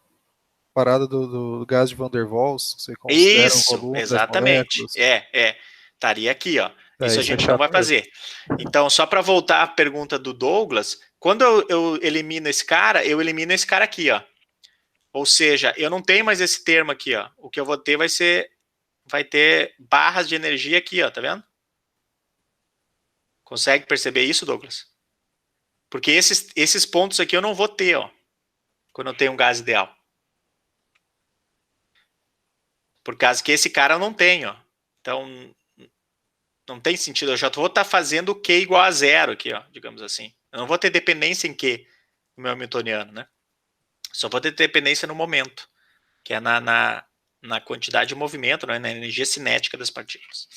parada do gás de Van der Waals, você considera isso, o volume exatamente. Estaria aqui, ó. Isso a gente não vai fazer. Então, só para voltar à pergunta do Douglas, quando eu elimino esse cara, eu elimino esse cara aqui, ó. Ou seja, eu não tenho mais esse termo aqui, ó. O que eu vou ter vai ter barras de energia aqui, ó, tá vendo? Consegue perceber isso, Douglas? Porque esses pontos aqui eu não vou ter, ó, quando eu tenho um gás ideal. Por causa que esse cara eu não tenho, ó. Então, não tem sentido. Eu já vou estar fazendo Q igual a zero aqui, ó, digamos assim. Eu não vou ter dependência em Q no meu hamiltoniano, né? Só vou ter dependência no momento, que é na quantidade de movimento, né, na energia cinética das partículas.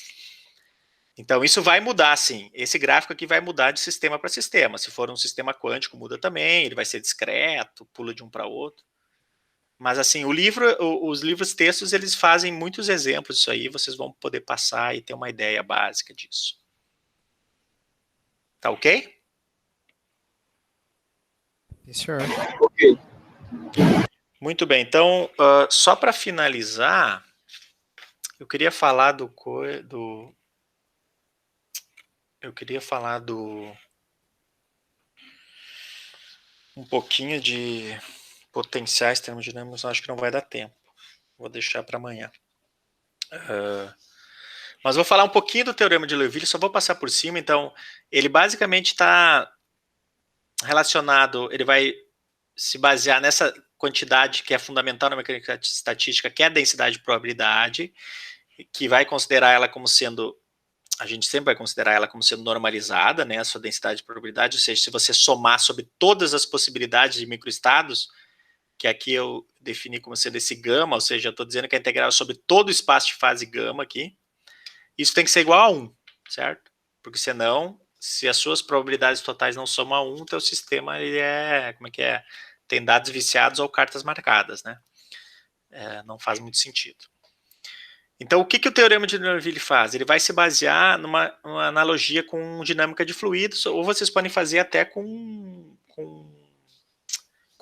Então, isso vai mudar, sim. Esse gráfico aqui vai mudar de sistema para sistema. Se for um sistema quântico, muda também. Ele vai ser discreto, pula de um para outro. Mas, assim, os livros textos, eles fazem muitos exemplos disso aí. Vocês vão poder passar e ter uma ideia básica disso. Tá ok? Sim, senhor. Ok. Muito bem. Então, só para finalizar, eu queria falar um pouquinho de potenciais termodinâmicos, acho que não vai dar tempo. Vou deixar para amanhã. Mas vou falar um pouquinho do teorema de Liouville, só vou passar por cima. Então, ele basicamente está relacionado, ele vai se basear nessa quantidade que é fundamental na mecânica estatística, que é a densidade de probabilidade, que vai considerar ela como sendo a gente sempre vai considerar ela como sendo normalizada, né, a sua densidade de probabilidade, ou seja, se você somar sobre todas as possibilidades de microestados, que aqui eu defini como sendo esse gama, ou seja, eu estou dizendo que a integral é sobre todo o espaço de fase gama aqui, isso tem que ser igual a 1, certo? Porque senão, se as suas probabilidades totais não somam a 1, o teu sistema ele tem dados viciados ou cartas marcadas, né? Não faz muito sentido. Então, o que o teorema de Nernville faz? Ele vai se basear numa analogia com dinâmica de fluidos, ou vocês podem fazer até com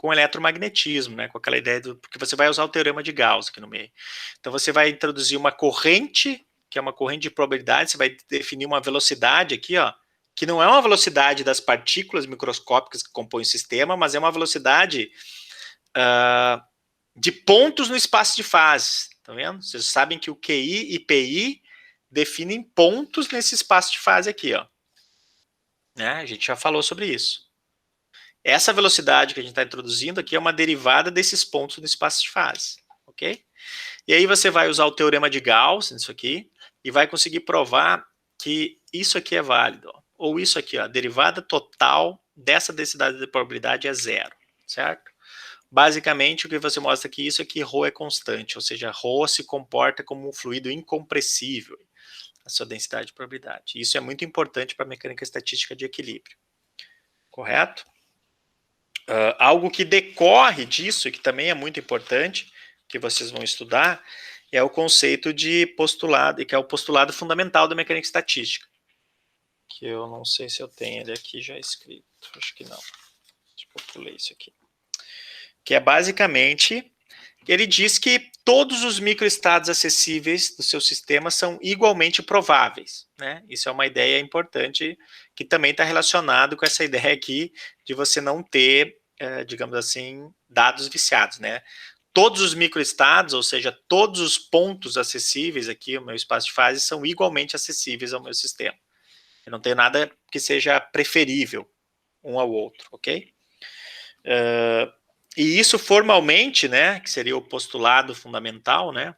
eletromagnetismo, né? Com aquela ideia porque você vai usar o teorema de Gauss aqui no meio. Então, você vai introduzir uma corrente, que é uma corrente de probabilidade, você vai definir uma velocidade aqui, ó, que não é uma velocidade das partículas microscópicas que compõem o sistema, mas é uma velocidade de pontos no espaço de fases. Tá vendo? Vocês sabem que o QI e PI definem pontos nesse espaço de fase aqui, ó. Né? A gente já falou sobre isso. Essa velocidade que a gente está introduzindo aqui é uma derivada desses pontos no espaço de fase, ok? E aí você vai usar o teorema de Gauss nisso aqui e vai conseguir provar que isso aqui é válido, ó. Ou isso aqui, ó, a derivada total dessa densidade de probabilidade é zero, certo? Basicamente, o que você mostra aqui, isso aqui, ρ é constante, ou seja, ρ se comporta como um fluido incompressível, a sua densidade de probabilidade. Isso é muito importante para a mecânica estatística de equilíbrio. Correto? Algo que decorre disso, e que também é muito importante, que vocês vão estudar, é o conceito de postulado, que é o postulado fundamental da mecânica estatística. Que eu não sei se eu tenho ele aqui já escrito, acho que não. Deixa eu pular isso aqui. Que é basicamente, ele diz que todos os microestados acessíveis do seu sistema são igualmente prováveis, né? Isso é uma ideia importante que também está relacionado com essa ideia aqui de você não ter, digamos assim, dados viciados, né? Todos os microestados, ou seja, todos os pontos acessíveis aqui, o meu espaço de fase, são igualmente acessíveis ao meu sistema. Eu não tenho nada que seja preferível um ao outro, ok? E isso formalmente, né, que seria o postulado fundamental, né?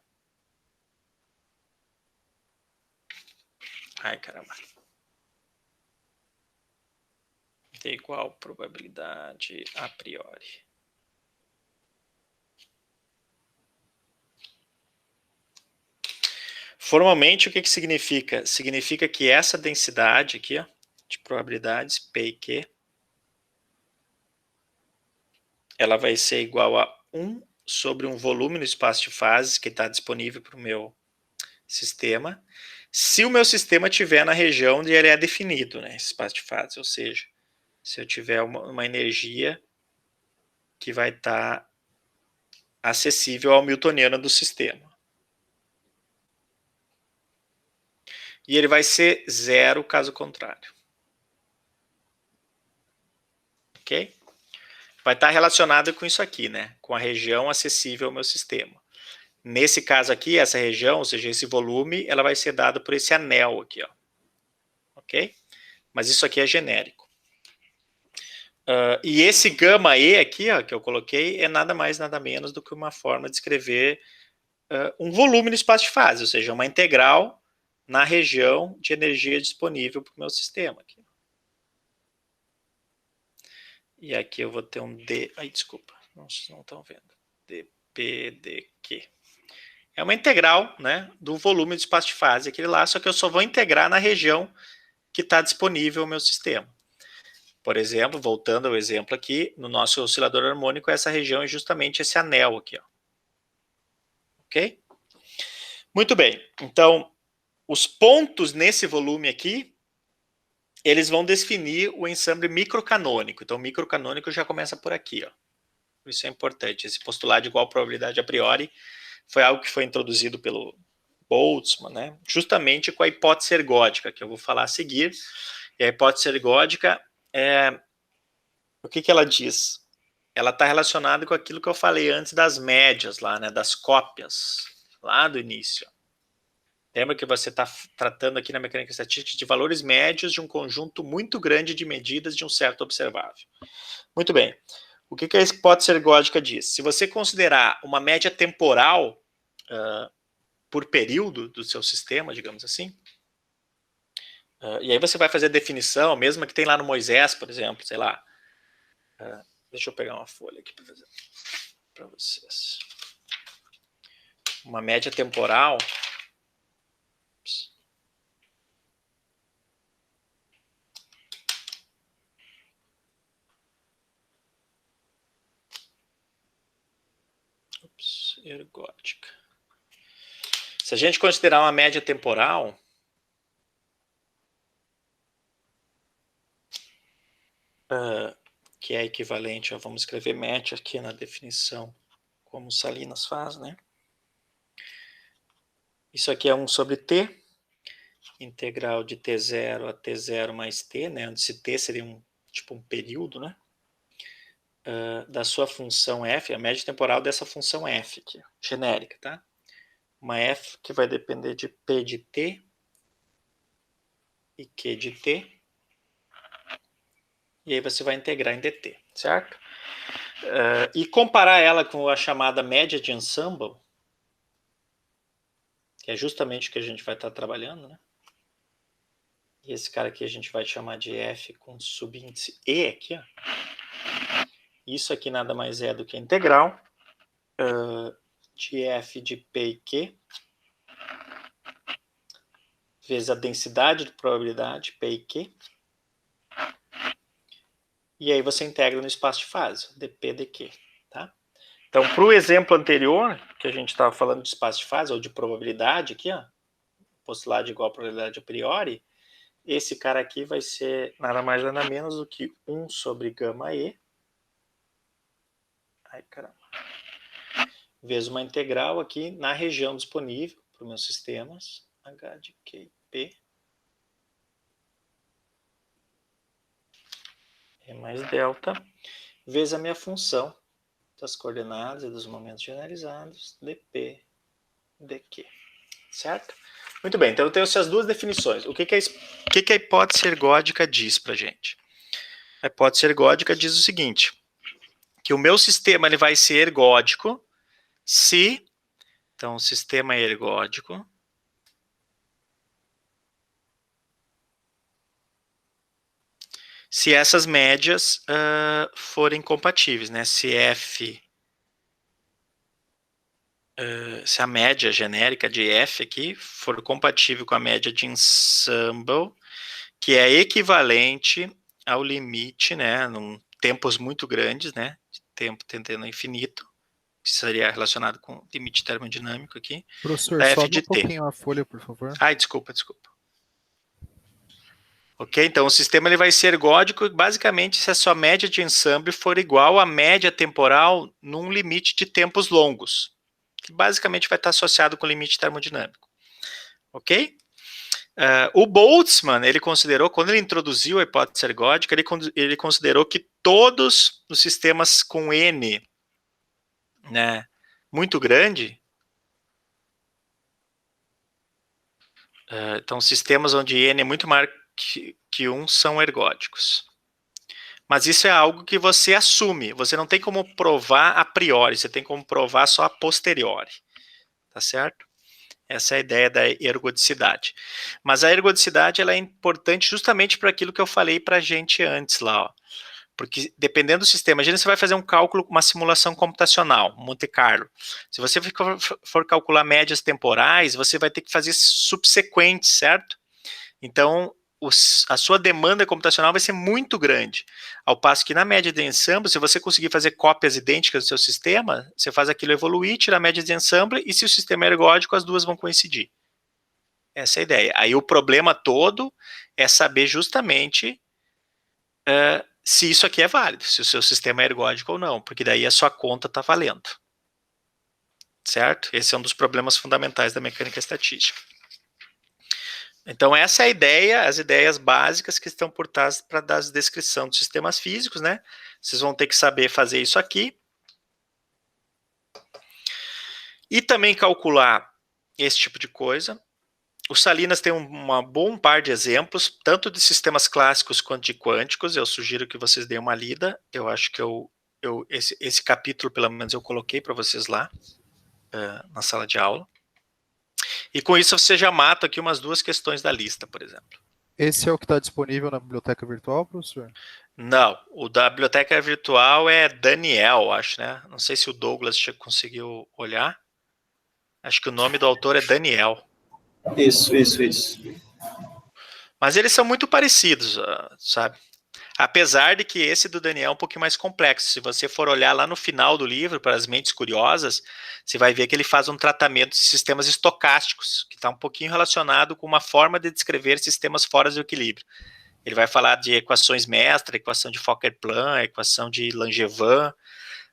Ai, caramba. Tem igual probabilidade a priori. Formalmente, o que significa? Significa que essa densidade aqui, ó, de probabilidades, P e Q, ela vai ser igual a 1 sobre um volume no espaço de fases que está disponível para o meu sistema, se o meu sistema estiver na região onde ele é definido, né, esse espaço de fases, ou seja, se eu tiver uma energia que vai estar acessível ao newtoniano do sistema. E ele vai ser zero caso contrário. Ok? Vai estar relacionado com isso aqui, né? Com a região acessível ao meu sistema. Nesse caso aqui, essa região, ou seja, esse volume, ela vai ser dada por esse anel aqui, ó. Ok? Mas isso aqui é genérico. E esse gama E aqui, ó, que eu coloquei, é nada mais, nada menos do que uma forma de escrever um volume no espaço de fase, ou seja, uma integral na região de energia disponível para o meu sistema. Aqui. E aqui eu vou ter um D... Ai, desculpa, não estão vendo. dPdQ. É uma integral, né, do volume do espaço de fase, aquele lá, só que eu só vou integrar na região que está disponível no meu sistema. Por exemplo, voltando ao exemplo aqui, no nosso oscilador harmônico, essa região é justamente esse anel aqui. Ó. Ok? Muito bem. Então, os pontos nesse volume aqui, eles vão definir o ensemble microcanônico. Então, o microcanônico já começa por aqui. Ó. Isso é importante. Esse postulado de igual probabilidade a priori foi algo que foi introduzido pelo Boltzmann, né? Justamente com a hipótese ergódica, que eu vou falar a seguir. E a hipótese ergódica o que ela diz? Ela está relacionada com aquilo que eu falei antes das médias lá, né? Das cópias, lá do início. Lembra que você está tratando aqui na mecânica estatística de valores médios de um conjunto muito grande de medidas de um certo observável. Muito bem. O que a hipótese ergódica diz? Se você considerar uma média temporal por período do seu sistema, digamos assim, E aí você vai fazer a definição, mesma que tem lá no Moisés, por exemplo, sei lá. Deixa eu pegar uma folha aqui para fazer para vocês. Uma média temporal. Ergótica. Se a gente considerar uma média temporal, que é equivalente, vamos escrever média aqui na definição, como Salinas faz, né? Isso aqui é 1 sobre t, integral de t0 a t0 mais t, né? Onde esse t seria tipo um período, né? Da sua função f, a média temporal dessa função f aqui, genérica, tá? Uma f que vai depender de p de t e q de t. E aí você vai integrar em dt, certo? E comparar ela com a chamada média de ensemble, que é justamente o que a gente vai estar trabalhando, né? E esse cara aqui a gente vai chamar de f com subíndice e aqui, ó. Isso aqui nada mais é do que a integral de f de p e q vezes a densidade de probabilidade, p e q. E aí você integra no espaço de fase, dp dq, tá? Então, para o exemplo anterior, que a gente estava falando de espaço de fase, ou de probabilidade aqui, ó, postulado igual a probabilidade a priori, esse cara aqui vai ser nada mais nada menos do que 1 sobre gama e, vezes uma integral aqui na região disponível para os meus sistemas, h de q p e mais delta, vezes a minha função das coordenadas e dos momentos generalizados, dp dq, certo? Muito bem, então eu tenho essas duas definições. O que a hipótese ergódica diz para a gente? A hipótese ergódica diz o seguinte, que o meu sistema ele vai ser ergódico se, então o sistema é ergódico se essas médias forem compatíveis, né? Se f, se a média genérica de f aqui for compatível com a média de ensemble, que é equivalente ao limite, né? Num tempos muito grandes, né? Tempo tendendo a infinito, que seria relacionado com o limite termodinâmico aqui. Professor, f sobe de um t. pouquinho a folha, por favor. Ai, desculpa. Ok? Então, o sistema ele vai ser ergódico basicamente se a sua média de ensemble for igual à média temporal num limite de tempos longos, que basicamente vai estar associado com o limite termodinâmico. Ok? O Boltzmann, ele considerou, quando ele introduziu a hipótese ergódica, ele considerou que todos os sistemas com N, né, muito grande, então sistemas onde N é muito maior que 1 são ergódicos. Mas isso é algo que você assume, você não tem como provar a priori, você tem como provar só a posteriori, tá certo? Essa é a ideia da ergodicidade. Mas a ergodicidade ela é importante justamente para aquilo que eu falei para a gente antes lá, ó. Porque dependendo do sistema, imagina você vai fazer um cálculo, uma simulação computacional, Monte Carlo. Se você for calcular médias temporais, você vai ter que fazer subsequentes, certo? Então, a sua demanda computacional vai ser muito grande. Ao passo que na média de ensemble, se você conseguir fazer cópias idênticas do seu sistema, você faz aquilo evoluir, tira a média de ensemble, e se o sistema é ergódico, as duas vão coincidir. Essa é a ideia. Aí o problema todo é saber justamente se isso aqui é válido, se o seu sistema é ergódico ou não, porque daí a sua conta está valendo. Certo? Esse é um dos problemas fundamentais da mecânica estatística. Então, essa é a ideia, as ideias básicas que estão por trás para dar a descrição dos sistemas físicos, né? Vocês vão ter que saber fazer isso aqui. E também calcular esse tipo de coisa. O Salinas tem um bom par de exemplos, tanto de sistemas clássicos quanto de quânticos. Eu sugiro que vocês deem uma lida. Eu acho que esse capítulo, pelo menos, eu coloquei para vocês lá, na sala de aula. E com isso você já mata aqui umas 2 questões da lista, por exemplo. Esse é o que está disponível na biblioteca virtual, professor? Não, o da biblioteca virtual é Daniel, acho, né? Não sei se o Douglas conseguiu olhar. Acho que o nome do autor é Daniel. Isso. Mas eles são muito parecidos, sabe? Apesar de que esse do Daniel é um pouquinho mais complexo. Se você for olhar lá no final do livro, para as mentes curiosas, você vai ver que ele faz um tratamento de sistemas estocásticos, que está um pouquinho relacionado com uma forma de descrever sistemas fora do equilíbrio. Ele vai falar de equações mestra, equação de Fokker-Plan, equação de Langevin,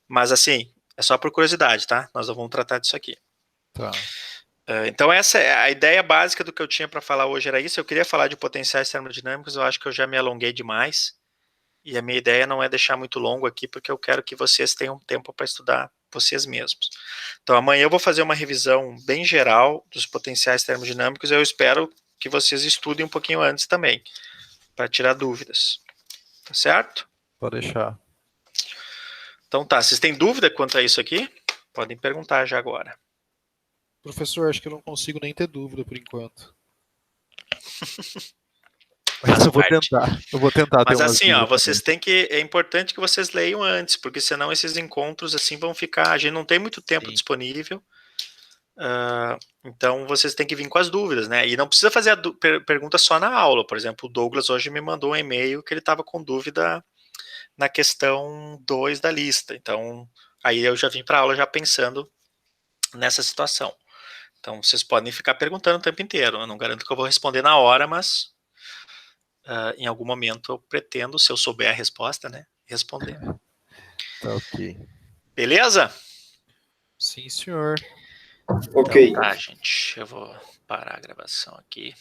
mas assim, é só por curiosidade, tá? Nós não vamos tratar disso aqui. Tá. Então essa é a ideia básica do que eu tinha para falar hoje, era isso. Eu queria falar de potenciais termodinâmicos, eu acho que eu já me alonguei demais, e a minha ideia não é deixar muito longo aqui, porque eu quero que vocês tenham tempo para estudar vocês mesmos. Então amanhã eu vou fazer uma revisão bem geral dos potenciais termodinâmicos, e eu espero que vocês estudem um pouquinho antes também, para tirar dúvidas. Tá certo? Pode deixar. Então tá, vocês têm dúvida quanto a isso aqui? Podem perguntar já agora. Professor, acho que eu não consigo nem ter dúvida por enquanto. Mas eu vou tentar. Eu vou tentar ter Mas umas assim, ó, dúvidas vocês têm que. É importante que vocês leiam antes, porque senão esses encontros assim vão ficar. A gente não tem muito tempo Sim. disponível. Então vocês têm que vir com as dúvidas, né? E não precisa fazer a pergunta só na aula. Por exemplo, o Douglas hoje me mandou um e-mail que ele estava com dúvida na questão 2 da lista. Então, aí eu já vim para a aula já pensando nessa situação. Então, vocês podem ficar perguntando o tempo inteiro. Eu não garanto que eu vou responder na hora, mas em algum momento eu pretendo, se eu souber a resposta, né, responder. Tá ok. Beleza? Sim, senhor. Ok. Então tá, gente. Eu vou parar a gravação aqui.